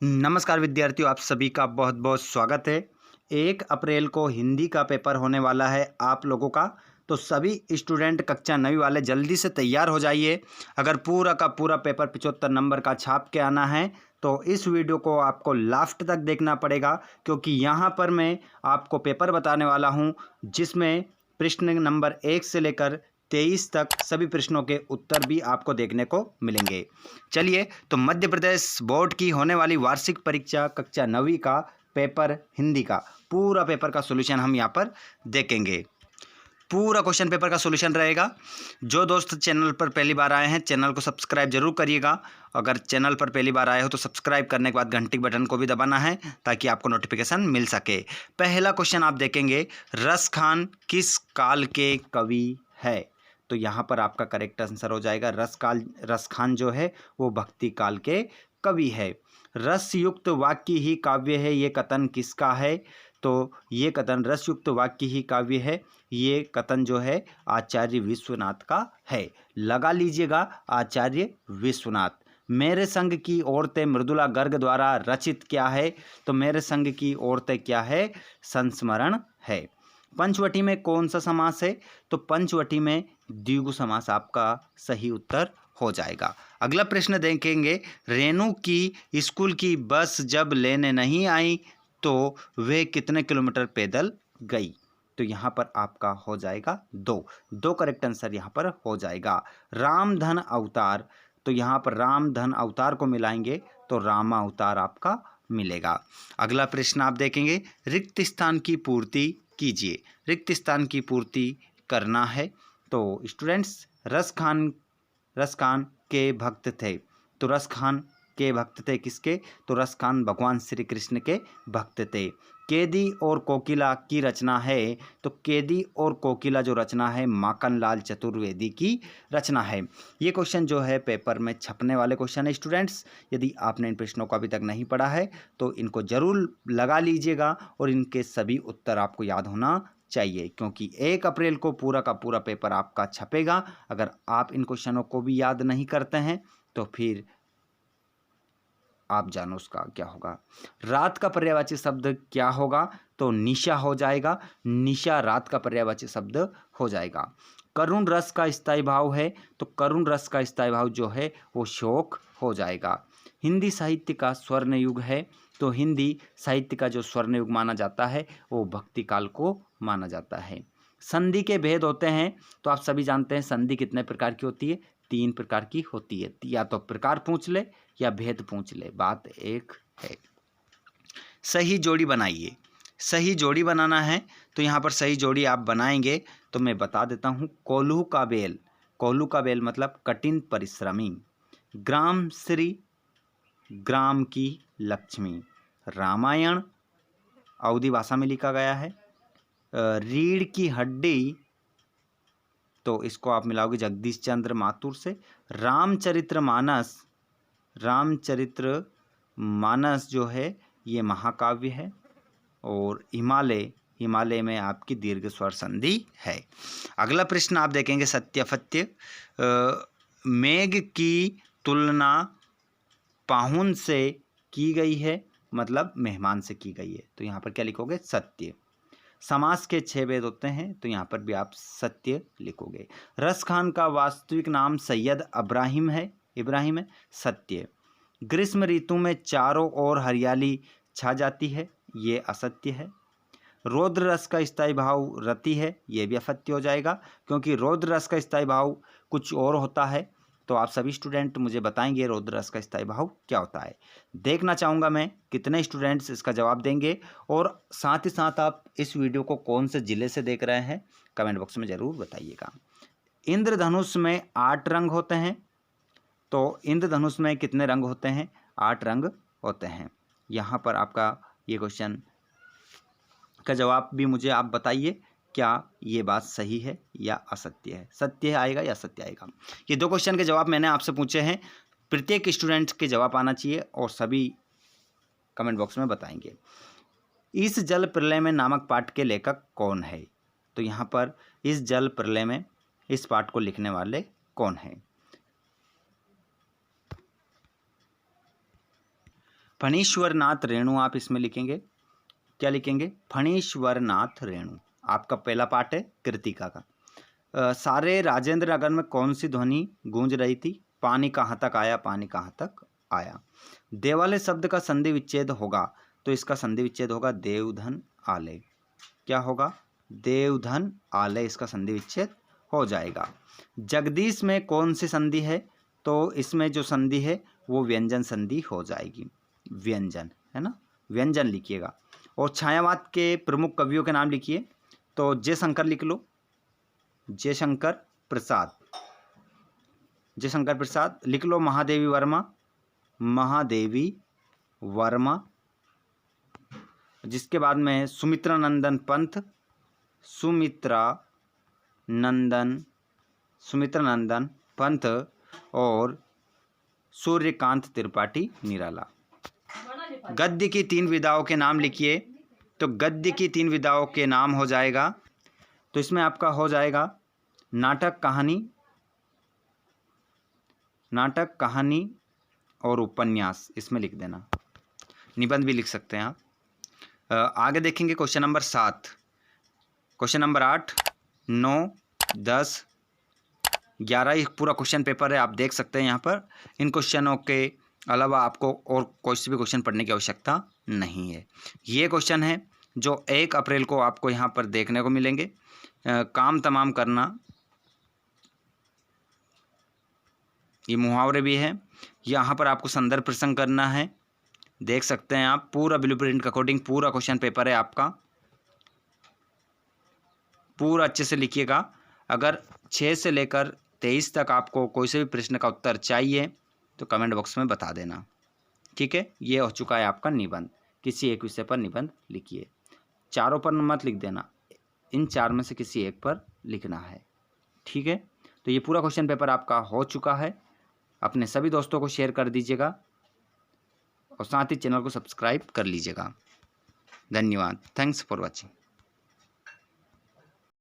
नमस्कार विद्यार्थियों, आप सभी का बहुत बहुत स्वागत है। 1 अप्रैल को हिंदी का पेपर होने वाला है आप लोगों का। तो सभी स्टूडेंट कक्षा 9वीं वाले जल्दी से तैयार हो जाइए। अगर पूरा का पूरा पेपर 75 नंबर का छाप के आना है तो इस वीडियो को आपको लास्ट तक देखना पड़ेगा, क्योंकि यहाँ पर मैं आपको पेपर बताने वाला हूँ जिसमें प्रश्न नंबर 1 से लेकर 23 तक सभी प्रश्नों के उत्तर भी आपको देखने को मिलेंगे। चलिए, तो मध्य प्रदेश बोर्ड की होने वाली वार्षिक परीक्षा कक्षा 9वीं का पेपर हिंदी का पूरा पेपर का सॉल्यूशन हम यहाँ पर देखेंगे। पूरा क्वेश्चन पेपर का सॉल्यूशन रहेगा। जो दोस्त चैनल पर पहली बार आए हैं, चैनल को सब्सक्राइब जरूर करिएगा। अगर चैनल पर पहली बार आए हो तो सब्सक्राइब करने के बाद घंटी बटन को भी दबाना है ताकि आपको नोटिफिकेशन मिल सके। पहला क्वेश्चन आप देखेंगे, रस खान किस काल के कवि है? तो यहाँ पर आपका करेक्ट आंसर हो जाएगा रस खान जो है वो भक्ति काल के कवि है। रस युक्त वाक्य ही काव्य है, ये कथन किसका है? तो ये कथन रस युक्त वाक्य ही काव्य है, ये कथन जो है आचार्य विश्वनाथ का है। लगा लीजिएगा, आचार्य विश्वनाथ। मेरे संग की औरतें मृदुला गर्ग द्वारा रचित क्या है? तो मेरे संग की औरतें क्या है? संस्मरण है। पंचवटी में कौन सा समास है? तो पंचवटी में द्विगु समास आपका सही उत्तर हो जाएगा। अगला प्रश्न देखेंगे, रेणु की स्कूल की बस जब लेने नहीं आई तो वे कितने किलोमीटर पैदल गई? तो यहाँ पर आपका हो जाएगा दो करेक्ट आंसर यहाँ पर हो जाएगा। रामधन अवतार, तो यहाँ पर रामधन अवतार को मिलाएंगे तो रामा अवतार आपका मिलेगा। अगला प्रश्न आप देखेंगे, रिक्त स्थान की पूर्ति कीजिए। रिक्त स्थान की पूर्ति करना है। तो स्टूडेंट्स, रस खान के भक्त थे। तो रस खान के भक्त थे किसके? तो रस खान भगवान श्री कृष्ण के भक्त थे। केदी और कोकिला की रचना है। तो केदी और कोकिला जो रचना है माखनलाल चतुर्वेदी की रचना है। ये क्वेश्चन जो है पेपर में छपने वाले क्वेश्चन है स्टूडेंट्स। यदि आपने इन प्रश्नों को अभी तक नहीं पढ़ा है तो इनको जरूर लगा लीजिएगा और इनके सभी उत्तर आपको याद होना चाहिए, क्योंकि 1 अप्रैल को पूरा का पूरा पेपर आपका छपेगा। अगर आप इन क्वेश्चनों को भी याद नहीं करते हैं तो फिर आप जानो उसका क्या होगा। रात का पर्यायवाची शब्द क्या होगा? तो निशा हो जाएगा। निशा रात का पर्यायवाची शब्द हो जाएगा। करुण रस का स्थायी भाव है। तो करुण रस का स्थायी भाव जो है वो शोक हो जाएगा। हिंदी साहित्य का स्वर्ण युग है। तो हिंदी साहित्य का जो स्वर्ण युग माना जाता है वो भक्ति काल को माना जाता है। संधि के भेद होते हैं। तो आप सभी जानते हैं संधि कितने प्रकार की होती है? 3 प्रकार की होती है। या तो प्रकार पूछ ले या भेद पूछ ले, बात एक है। सही जोड़ी बनाइए। सही जोड़ी बनाना है तो यहाँ पर सही जोड़ी आप बनाएंगे तो मैं बता देता हूँ। कोल्हू का बेल, कोल्हू का बेल मतलब कठिन परिश्रमी। ग्राम श्री, ग्राम की लक्ष्मी। रामायण अवधी भाषा में लिखा गया है। रीढ़ की हड्डी, तो इसको आप मिलाओगे जगदीश चंद्र माथुर से। रामचरितमानस, रामचरितमानस जो है ये महाकाव्य है। और हिमालय में आपकी दीर्घ स्वर संधि है। अगला प्रश्न आप देखेंगे, सत्यापत्य। मेघ की तुलना पाहुन से की गई है, मतलब मेहमान से की गई है। तो यहाँ पर क्या लिखोगे? सत्य। समास के 6 भेद होते हैं तो यहाँ पर भी आप सत्य लिखोगे। रस खान का वास्तविक नाम सैयद इब्राहिम है, सत्य। ग्रीष्म ऋतु में चारों ओर हरियाली छा जाती है, ये असत्य है। रौद्र रस का स्थायी भाव रति है, ये भी असत्य हो जाएगा, क्योंकि रौद्र रस का स्थायी भाव कुछ और होता है। तो आप सभी स्टूडेंट मुझे बताएंगे रौद्र रस का स्थायी भाव क्या होता है। देखना चाहूँगा मैं कितने स्टूडेंट्स इसका जवाब देंगे। और साथ ही साथ आप इस वीडियो को कौन से ज़िले से देख रहे हैं कमेंट बॉक्स में ज़रूर बताइएगा। इंद्रधनुष में 8 रंग होते हैं। तो इंद्रधनुष में कितने रंग होते हैं? 8 रंग होते हैं। यहाँ पर आपका ये क्वेश्चन का जवाब भी मुझे आप बताइए, क्या ये बात सही है या असत्य है? सत्य आएगा या असत्य आएगा? ये 2 क्वेश्चन के जवाब मैंने आपसे पूछे हैं। प्रत्येक स्टूडेंट के जवाब आना चाहिए और सभी कमेंट बॉक्स में बताएंगे। इस जल प्रलय में नामक पाठ के लेखक कौन है? तो यहाँ पर इस जल प्रलय में इस पाठ को लिखने वाले कौन है? फणीश्वरनाथ रेणु आप इसमें लिखेंगे, क्या लिखेंगे? फणीश्वरनाथ रेणु। आपका पहला पार्ट है कृतिका का। सारे राजेंद्र नगर में कौन सी ध्वनि गूंज रही थी? पानी कहाँ तक आया, पानी कहाँ तक आया। देवालय शब्द का संधि विच्छेद होगा, तो इसका संधि विच्छेद होगा देवधन आलय। क्या होगा? देवधन आलय, इसका संधि विच्छेद हो जाएगा। जगदीश में कौन सी संधि है? तो इसमें जो संधि है वो व्यंजन संधि हो जाएगी, व्यंजन है ना, व्यंजन लिखिएगा। और छायावाद के प्रमुख कवियों के नाम लिखिए। तो जयशंकर लिख लो, जयशंकर प्रसाद, जयशंकर प्रसाद लिख लो। महादेवी वर्मा, महादेवी वर्मा। जिसके बाद में सुमित्रा नंदन पंत, सुमित्रा नंदन पंत और सूर्यकांत त्रिपाठी निराला। गद्य की 3 विधाओं के नाम लिखिए। तो गद्य की 3 विधाओं के नाम हो जाएगा, तो इसमें आपका हो जाएगा नाटक, कहानी और उपन्यास, इसमें लिख देना। निबंध भी लिख सकते हैं आप। आगे देखेंगे क्वेश्चन नंबर 7, क्वेश्चन नंबर 8, 9, 10, 11 ये पूरा क्वेश्चन पेपर है, आप देख सकते हैं यहाँ पर। इन क्वेश्चनों के अलावा आपको और कोई भी क्वेश्चन पढ़ने की आवश्यकता नहीं है। ये क्वेश्चन है जो 1 अप्रैल को आपको यहाँ पर देखने को मिलेंगे। काम तमाम करना, ये मुहावरे भी है। यहाँ पर आपको संदर्भ प्रसंग करना है, देख सकते हैं आप। पूरा ब्लूप्रिंट के अकॉर्डिंग पूरा क्वेश्चन पेपर है आपका, पूरा अच्छे से लिखिएगा। अगर 6 से लेकर 23 तक आपको कोई से भी प्रश्न का उत्तर चाहिए तो कमेंट बॉक्स में बता देना, ठीक है। ये हो चुका है आपका निबंध, किसी एक विषय पर निबंध लिखिए। चारों पर मत लिख देना, इन 4 में से किसी एक पर लिखना है, ठीक है। तो ये पूरा क्वेश्चन पेपर आपका हो चुका है। अपने सभी दोस्तों को शेयर कर दीजिएगा और साथ ही चैनल को सब्सक्राइब कर लीजिएगा। धन्यवाद, थैंक्स फॉर वॉचिंग।